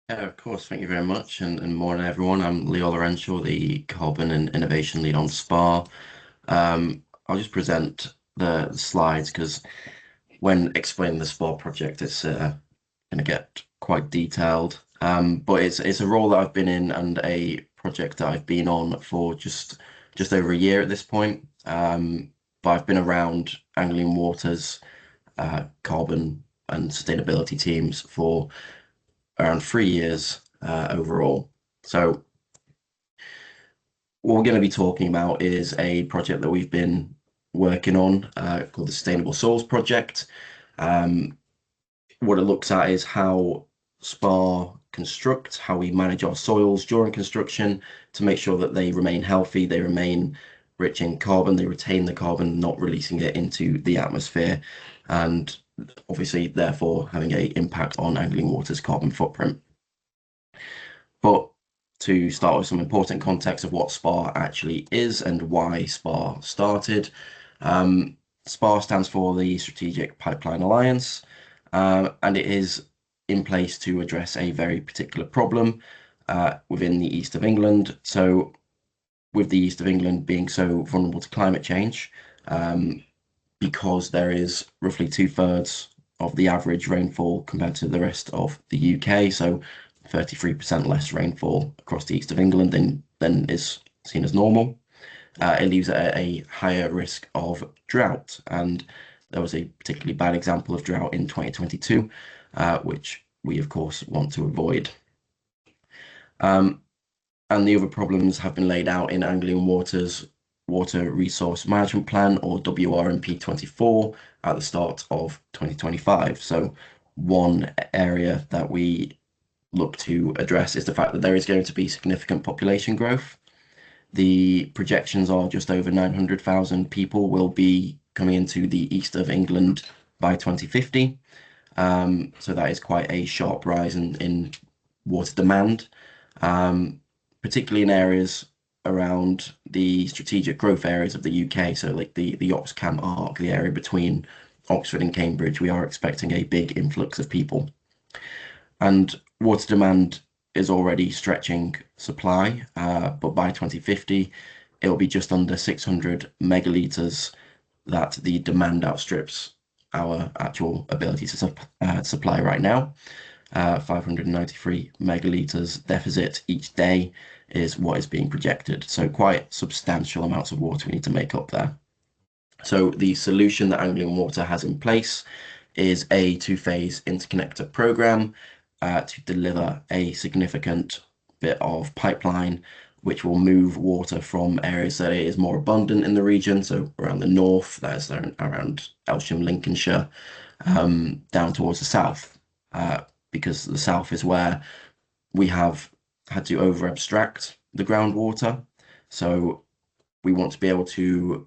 Yeah, of course. Thank you very much. And morning, everyone. I'm Lee Ollerenshaw, the Carbon and Innovation Lead on SPA. I'll just present the slides because when explaining the SPA project, it's going to get quite detailed. But it's a role that I've been in and a project that I've been on for just over a year at this point. But I've been around Anglian Water's carbon and sustainability teams for around 3 years overall. So what we're going to be talking about is a project that we've been working on called the Sustainable Soils Project. Um, what it looks at is how SPA construct, how we manage our soils during construction to make sure that they remain healthy, they remain rich in carbon, they retain the carbon, not releasing it into the atmosphere, and obviously therefore having an impact on Anglian Water's carbon footprint. But to start with some important context of what SPA actually is and why SPA started. SPA stands for the Strategic Pipeline Alliance, and it is in place to address a very particular problem within the east of England. So, with the east of England being so vulnerable to climate change, because there is roughly two-thirds of the average rainfall compared to the rest of the UK, so 33% less rainfall across the east of England than is seen as normal. It leaves a higher risk of drought, and there was a particularly bad example of drought in 2022, which we of course want to avoid. And the other problems have been laid out in Anglian Water's Water Resource Management Plan, or WRMP 24, at the start of 2025. So one area that we look to address is the fact that there is going to be significant population growth. The projections are just over 900,000 people will be coming into the east of England by 2050. So that is quite a sharp rise in water demand, particularly in areas around the strategic growth areas of the UK. So like the Oxcam arc, the area between Oxford and Cambridge, we are expecting a big influx of people. And water demand is already stretching supply, but by 2050, it'll be just under 600 megalitres that the demand outstrips our actual ability to supply right now. 593 megalitres deficit each day is what is being projected. So quite substantial amounts of water we need to make up there. So the solution that Anglian Water has in place is a two-phase interconnector program to deliver a significant bit of pipeline, which will move water from areas that it is more abundant in the region, so around the north, that is around Elsham, Lincolnshire, down towards the south, because the south is where we have had to over abstract the groundwater. So we want to be able to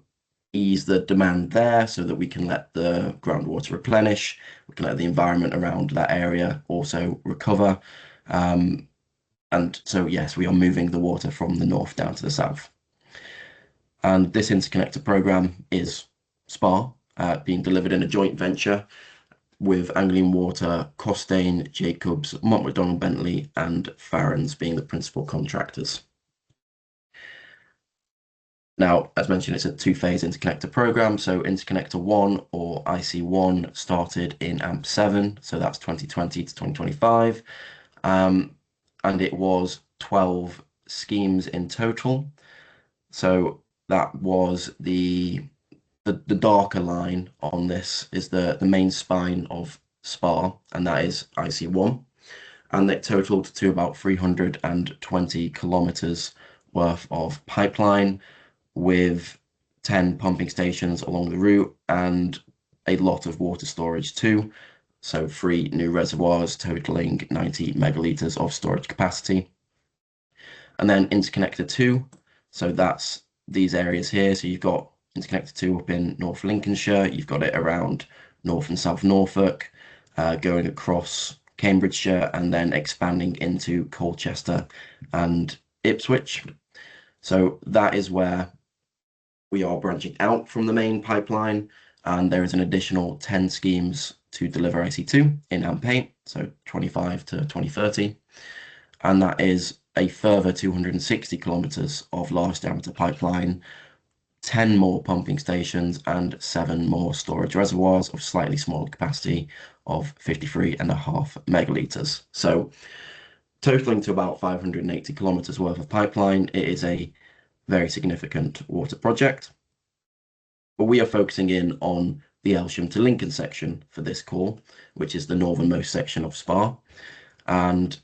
ease the demand there so that we can let the groundwater replenish, we can let the environment around that area also recover. And so, yes, we are moving the water from the north down to the south. And this interconnector program is SPA, being delivered in a joint venture with Anglian Water, Costain, Jacobs, Mott MacDonald Bentley, and Farrens being the principal contractors. Now, as mentioned, it's a two-phase interconnector program. So interconnector 1, or IC1, started in AMP7, so that's 2020 to 2025. And it was 12 schemes in total. So that was the darker line on this is the main spine of SPA, and that is IC1. And it totaled to about 320 kilometers worth of pipeline, with 10 pumping stations along the route and a lot of water storage too. So 3 new reservoirs totaling 90 megalitres of storage capacity. And then interconnector 2, so that's these areas here. So you've got interconnector 2 up in North Lincolnshire, you've got it around North and South Norfolk, going across Cambridgeshire and then expanding into Colchester and Ipswich. So that is where we are branching out from the main pipeline, and there is an additional 10 schemes to deliver IC2 in AMP8, so 25 to 2030. And that is a further 260 kilometers of large diameter pipeline, 10 more pumping stations, and 7 more storage reservoirs of slightly smaller capacity of 53.5 megalitres. So totaling to about 580 kilometers worth of pipeline, it is a very significant water project. But we are focusing in on the Elsham to Lincoln section for this call, which is the northernmost section of Spa. And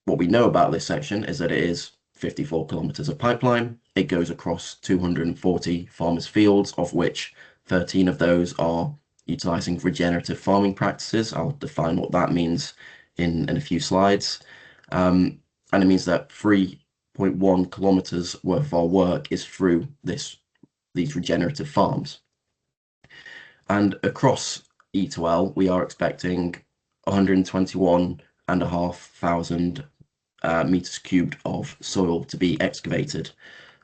what we know about this section is that it is 54 kilometers of pipeline. It goes across 240 farmers' fields, of which 13 of those are utilizing regenerative farming practices. I'll define what that means in a few slides. And it means that 3.1 kilometers worth of our work is through these regenerative farms. And across E2L, we are expecting 121,500 meters cubed of soil to be excavated.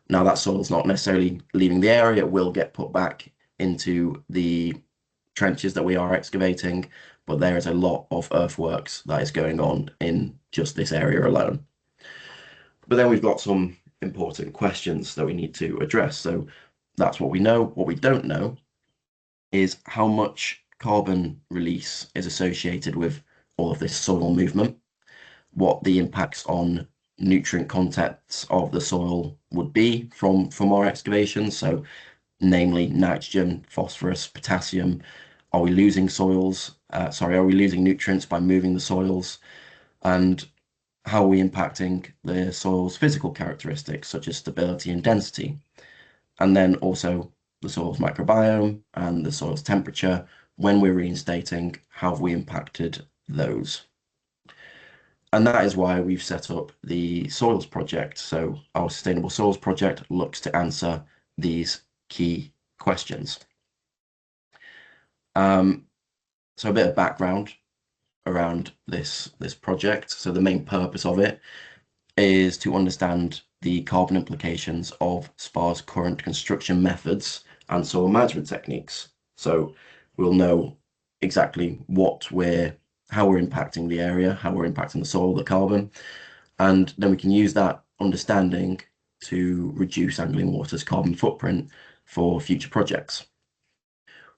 Now that soil is not necessarily leaving the area, it will get put back into the trenches that we are excavating, but there is a lot of earthworks that is going on in just this area alone. But then we've got some important questions that we need to address. So that's what we know. What we don't know is how much carbon release is associated with all of this soil movement, what the impacts on nutrient contents of the soil would be from our excavations. So namely nitrogen, phosphorus, potassium. Are we losing are we losing nutrients by moving the soils? And how are we impacting the soil's physical characteristics, such as stability and density? And then also the soil's microbiome and the soil's temperature. When we're reinstating, how have we impacted those? And that is why we've set up the Soils Project. So our Sustainable Soils Project looks to answer these key questions. So a bit of background around this project. So the main purpose of it is to understand the carbon implications of SPA's current construction methods and soil management techniques. So we'll know exactly how we're impacting the area, how we're impacting the soil, the carbon, and then we can use that understanding to reduce Anglian Water's carbon footprint for future projects.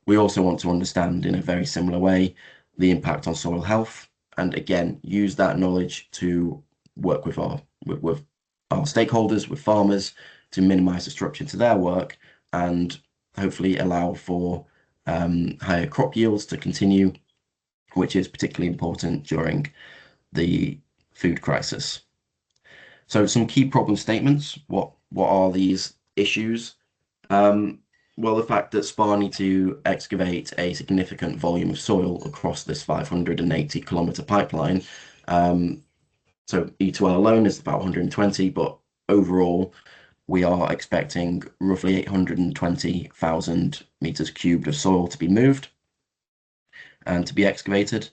We also want to understand in a very similar way the impact on soil health, and again use that knowledge to work with our stakeholders, with farmers, to minimize disruption to their work and hopefully allow for higher crop yields to continue, which is particularly important during the food crisis. So some key problem statements. What are these issues? Well, the fact that SPA need to excavate a significant volume of soil across this 580 kilometer pipeline. So E2L alone is about 120, but overall we are expecting roughly 820,000 meters cubed of soil to be moved and to be excavated,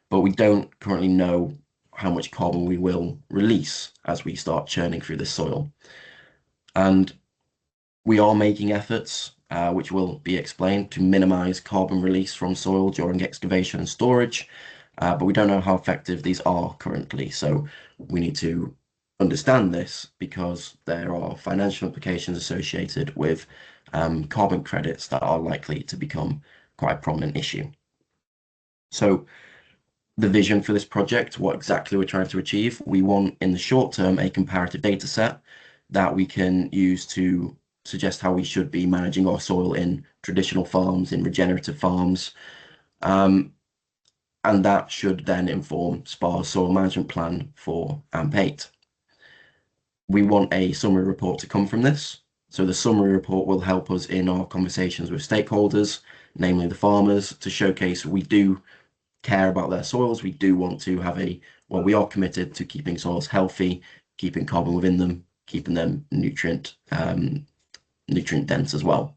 but we don't currently know how much carbon we will release as we start churning through this soil. And we are making efforts, which will be explained, to minimize carbon release from soil during excavation and storage, but we don't know how effective these are currently. So we need to understand this because there are financial implications associated with carbon credits that are likely to become quite a prominent issue. So the vision for this project, what exactly we're trying to achieve, we want in the short term a comparative data set that we can use to suggest how we should be managing our soil in traditional farms, in regenerative farms, and that should then inform SPA's soil management plan for AMP8. We want a summary report to come from this. So the summary report will help us in our conversations with stakeholders, namely the farmers, to showcase we do care about their soils. We do want to have we are committed to keeping soils healthy, keeping carbon within them, keeping them nutrient dense as well.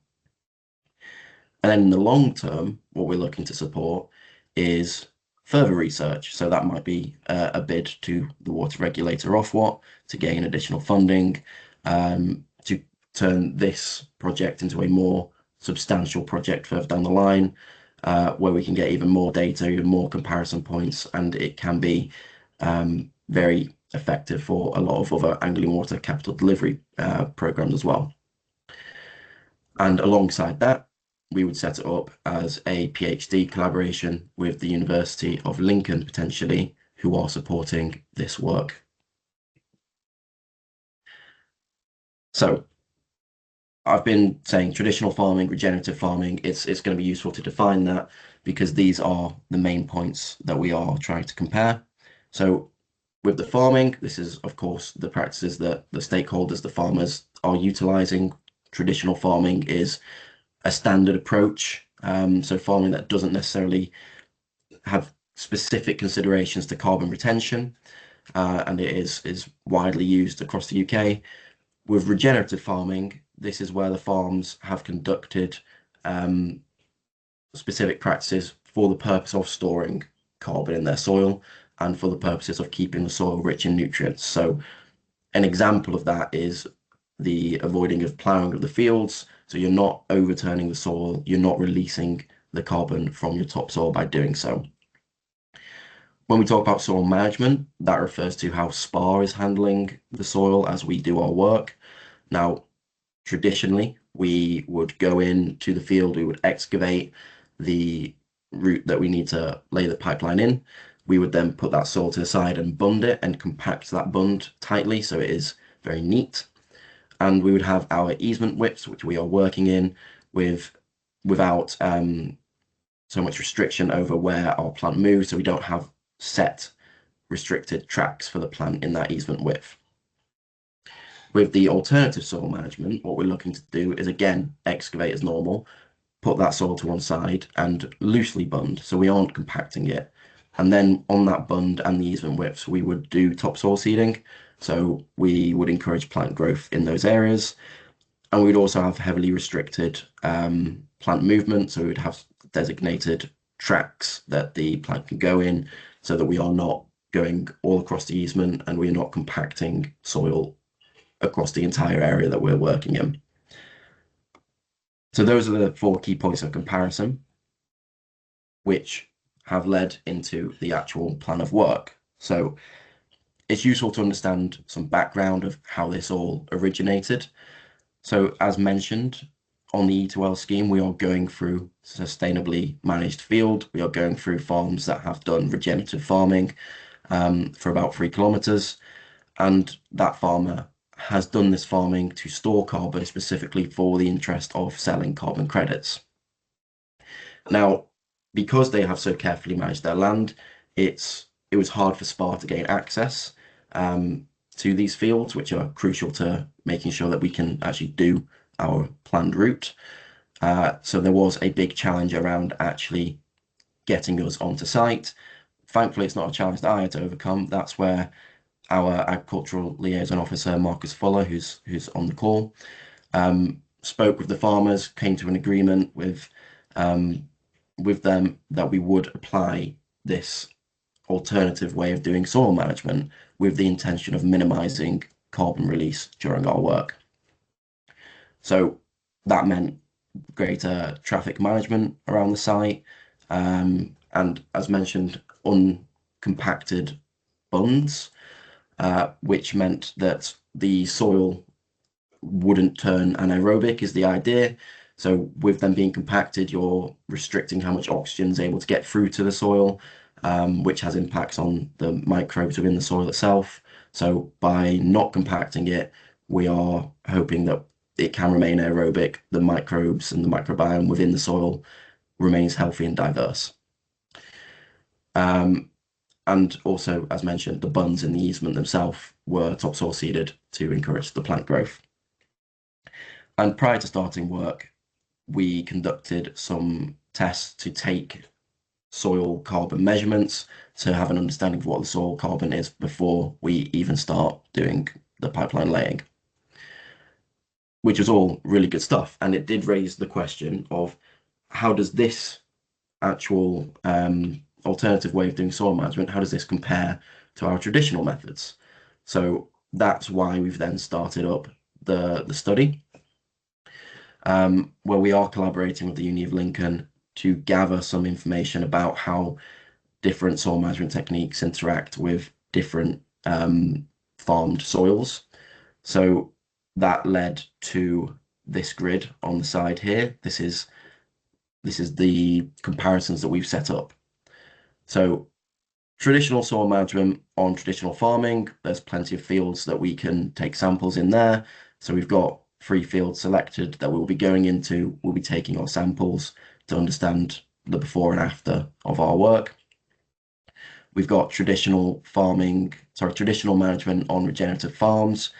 And then in the long term, what we're looking to support is further research. So that might be a bid to the water regulator Ofwat to gain additional funding to turn this project into a more substantial project further down the line. where we can get even more data, even more comparison points, and it can be very effective for a lot of other Anglian Water capital delivery programs as well. And alongside that, we would set it up as a PhD collaboration with the University of Lincoln, potentially, who are supporting this work. So I've been saying traditional farming, regenerative farming, it's going to be useful to define that because these are the main points that we are trying to compare. So with the farming, this is, of course, the practices that the stakeholders, the farmers, are utilizing. Traditional farming is a standard approach. So farming that doesn't necessarily have specific considerations to carbon retention, and it is widely used across the UK. With regenerative farming, this is where the farms have conducted specific practices for the purpose of storing carbon in their soil and for the purposes of keeping the soil rich in nutrients. So an example of that is the avoiding of ploughing of the fields. So you're not overturning the soil, you're not releasing the carbon from your topsoil by doing so. When we talk about soil management, that refers to how SPA is handling the soil as we do our work. Now, traditionally, we would go into the field, we would excavate the route that we need to lay the pipeline in. We would then put that soil to the side and bund it and compact that bund tightly so it is very neat. And we would have our easement widths, which we are working in without so much restriction over where our plant moves, so we don't have set restricted tracks for the plant in that easement width. With the alternative soil management, what we're looking to do is again excavate as normal, put that soil to one side and loosely bund, so we aren't compacting it. And then on that bund and the easement widths, we would do topsoil seeding. So we would encourage plant growth in those areas. And we'd also have heavily restricted plant movement. So we would have designated tracks that the plant can go in so that we are not going all across the easement and we're not compacting soil across the entire area that we're working in. So those are the 4 key points of comparison, which have led into the actual plan of work. So it's useful to understand some background of how this all originated. So as mentioned, on the E2L scheme, we are going through sustainably managed field. We are going through farms that have done regenerative farming for about 3 kilometers. And that farmer has done this farming to store carbon specifically for the interest of selling carbon credits. Now, because they have so carefully managed their land, it was hard for SPA to gain access to these fields, which are crucial to making sure that we can actually do our planned route. So there was a big challenge around actually getting us onto site. Thankfully, it's not a challenge that I had to overcome. That's where our agricultural liaison officer, Marcus Fuller, who's on the call, spoke with the farmers, came to an agreement with them that we would apply this alternative way of doing soil management with the intention of minimizing carbon release during our work. So that meant greater traffic management around the site, and as mentioned, uncompacted bunds, which meant that the soil wouldn't turn anaerobic is the idea. So with them being compacted, you're restricting how much oxygen is able to get through to the soil, which has impacts on the microbes within the soil itself. So by not compacting it, we are hoping that it can remain aerobic. The microbes and the microbiome within the soil remains healthy and diverse. And also, as mentioned, the bunds in the easement themselves were topsoil seeded to encourage the plant growth. And prior to starting work, we conducted some tests to take soil carbon measurements to have an understanding of what the soil carbon is before we even start doing the pipeline laying, which was all really good stuff. And it did raise the question of how does this actual alternative way of doing soil management, how does this compare to our traditional methods? So that's why we've then started up the study, where we are collaborating with the Uni of Lincoln to gather some information about how different soil management techniques interact with different farmed soils. So that led to this grid on the side here. This is the comparisons that we've set up. So traditional soil management on traditional farming, there's plenty of fields that we can take samples in there. So we've got 3 fields selected that we'll be going into. We'll be taking our samples to understand the before and after of our work. We've got traditional management on regenerative farms.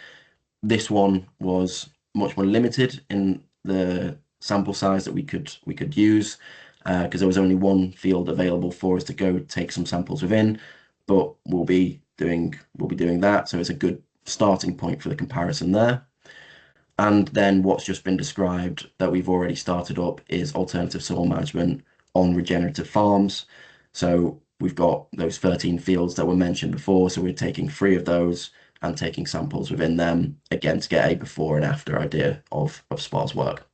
This one was much more limited in the sample size that we could use because there was only 1 field available for us to go take some samples within, but we'll be doing that. So it's a good starting point for the comparison there. And then what's just been described that we've already started up is alternative soil management on regenerative farms. So we've got those 13 fields that were mentioned before. So we're taking 3 of those and taking samples within them, again, to get a before and after idea of SPA's work.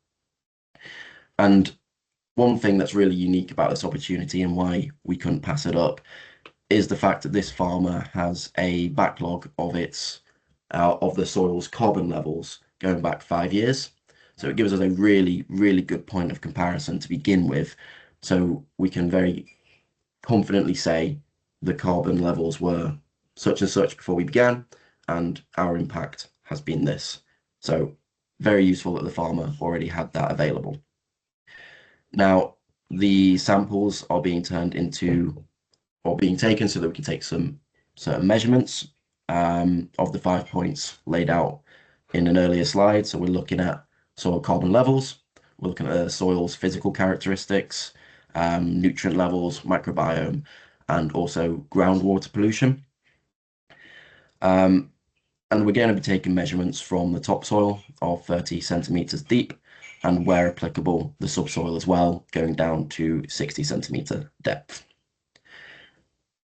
And one thing that's really unique about this opportunity and why we couldn't pass it up is the fact that this farmer has a backlog of the soil's carbon levels going back 5 years. So it gives us a really, really good point of comparison to begin with. So we can very confidently say the carbon levels were such and such before we began, and our impact has been this. So very useful that the farmer already had that available. Now, the samples are being turned into, or being taken so that we can take some certain measurements of the 5 points laid out in an earlier slide. So we're looking at soil carbon levels, we're looking at the soil's physical characteristics, nutrient levels, microbiome, and also groundwater pollution. And we're going to be taking measurements from the topsoil of 30 centimeters deep, and where applicable, the subsoil as well, going down to 60 centimeter depth.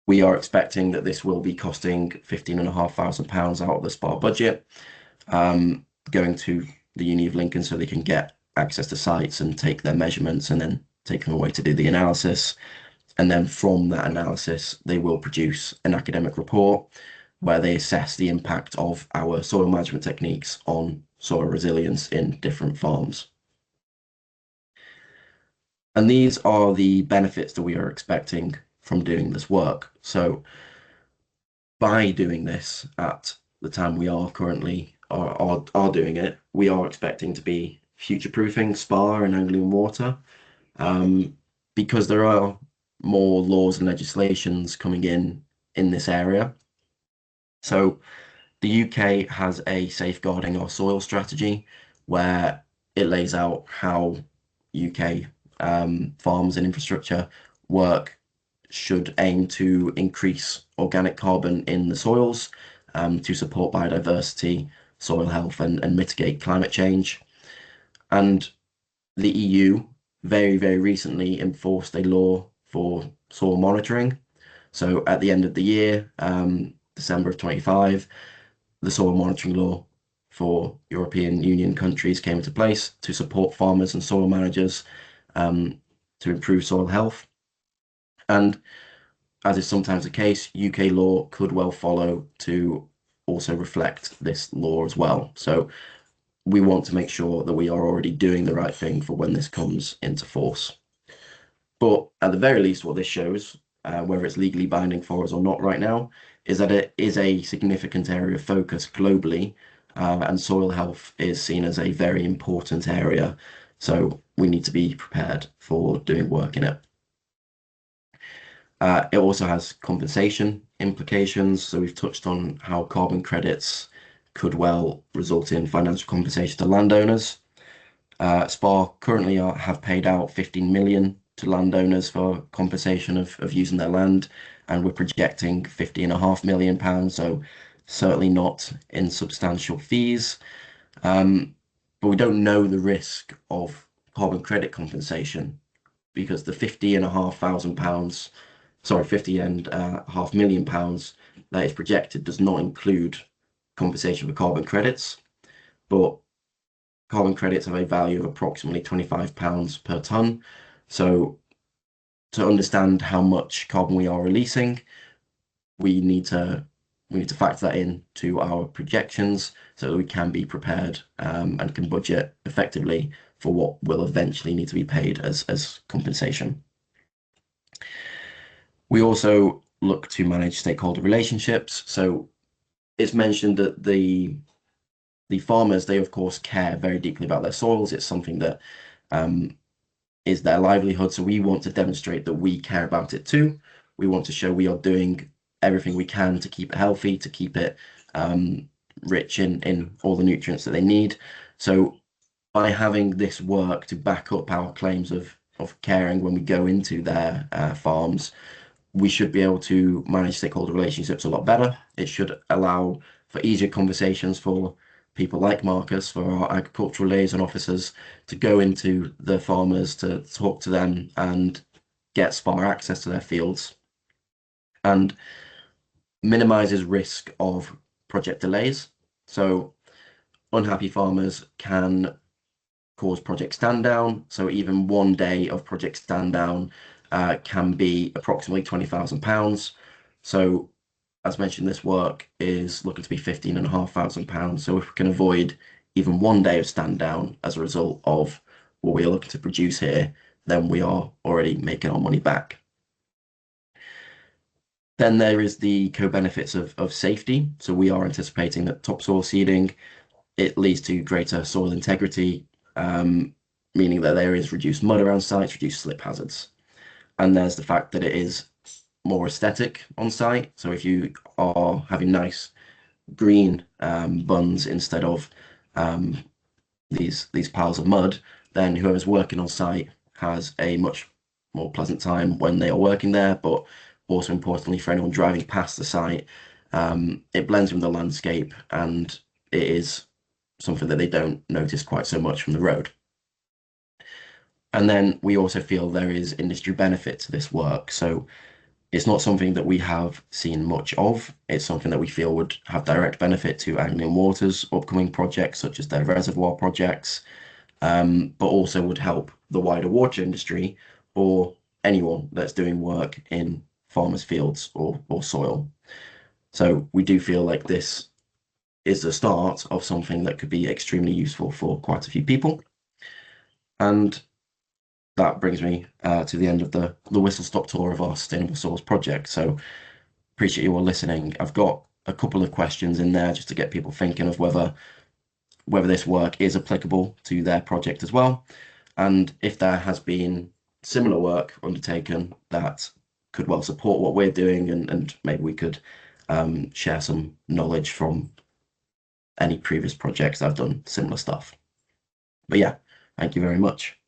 We are expecting that this will be costing £15,500 out of the SPA budget, going to the Uni of Lincoln so they can get access to sites and take their measurements and then take them away to do the analysis. And then from that analysis, they will produce an academic report where they assess the impact of our soil management techniques on soil resilience in different farms. And these are the benefits that we are expecting from doing this work. So by doing this at the time we are currently are doing it, we are expecting to be future-proofing SPA and Anglian Water, because there are more laws and legislations coming in this area. So the UK has a safeguarding our soil strategy where it lays out how UK farms and infrastructure work should aim to increase organic carbon in the soils to support biodiversity, soil health, and mitigate climate change. And the EU very, very recently enforced a law for soil monitoring. So at the end of the year, December of 25, the soil monitoring law for European Union countries came into place to support farmers and soil managers to improve soil health. And as is sometimes the case, UK law could well follow to also reflect this law as well. So we want to make sure that we are already doing the right thing for when this comes into force. But at the very least, what this shows, whether it's legally binding for us or not right now, is that it is a significant area of focus globally, and soil health is seen as a very important area. So we need to be prepared for doing work in it. It also has compensation implications. So we've touched on how carbon credits could well result in financial compensation to landowners. SPA currently have paid out 15 million to landowners for compensation of using their land, and we're projecting £50.5 million, so certainly not insubstantial fees. But we don't know the risk of carbon credit compensation because the £50.5 million that is projected does not include compensation for carbon credits, but carbon credits have a value of approximately £25 per tonne. So to understand how much carbon we are releasing, we need to factor that in to our projections so that we can be prepared and can budget effectively for what will eventually need to be paid as compensation. We also look to manage stakeholder relationships. So it's mentioned that the farmers, they of course care very deeply about their soils. It's something that um, is their livelihood. So we want to demonstrate that we care about it too. We want to show we are doing everything we can to keep it healthy, to keep it rich in all the nutrients that they need. So by having this work to back up our claims of caring when we go into their farms, we should be able to manage stakeholder relationships a lot better. It should allow for easier conversations for people like Marcus, for our agricultural liaison officers, to go into the farmers, to talk to them and get sparse access to their fields, and minimizes risk of project delays. So unhappy farmers can cause project stand down. So even one day of project stand down can be approximately £20,000. So as mentioned, this work is looking to be £15,500. So if we can avoid even one day of stand down as a result of what we are looking to produce here, then we are already making our money back. Then there is the co-benefits of safety. So we are anticipating that topsoil seeding, it leads to greater soil integrity, meaning that there is reduced mud around sites, reduced slip hazards. And there's the fact that it is more aesthetic on site. So if you are having nice green buns instead of these piles of mud, then whoever's working on site has a much more pleasant time when they are working there. But also importantly, for anyone driving past the site, it blends with the landscape and it is something that they don't notice quite so much from the road. And then we also feel there is industry benefit to this work. So it's not something that we have seen much of. It's something that we feel would have direct benefit to Anglian Water's upcoming projects, such as their reservoir projects, but also would help the wider water industry or anyone that's doing work in farmers' fields or soil. So we do feel like this is the start of something that could be extremely useful for quite a few people. And that brings me to the end of the whistle-stop tour of our Sustainable Soils project. So appreciate you all listening. I've got a couple of questions in there just to get people thinking of whether this work is applicable to their project as well. And if there has been similar work undertaken that could well support what we're doing, and maybe we could share some knowledge from any previous projects that have done similar stuff. But yeah, thank you very much.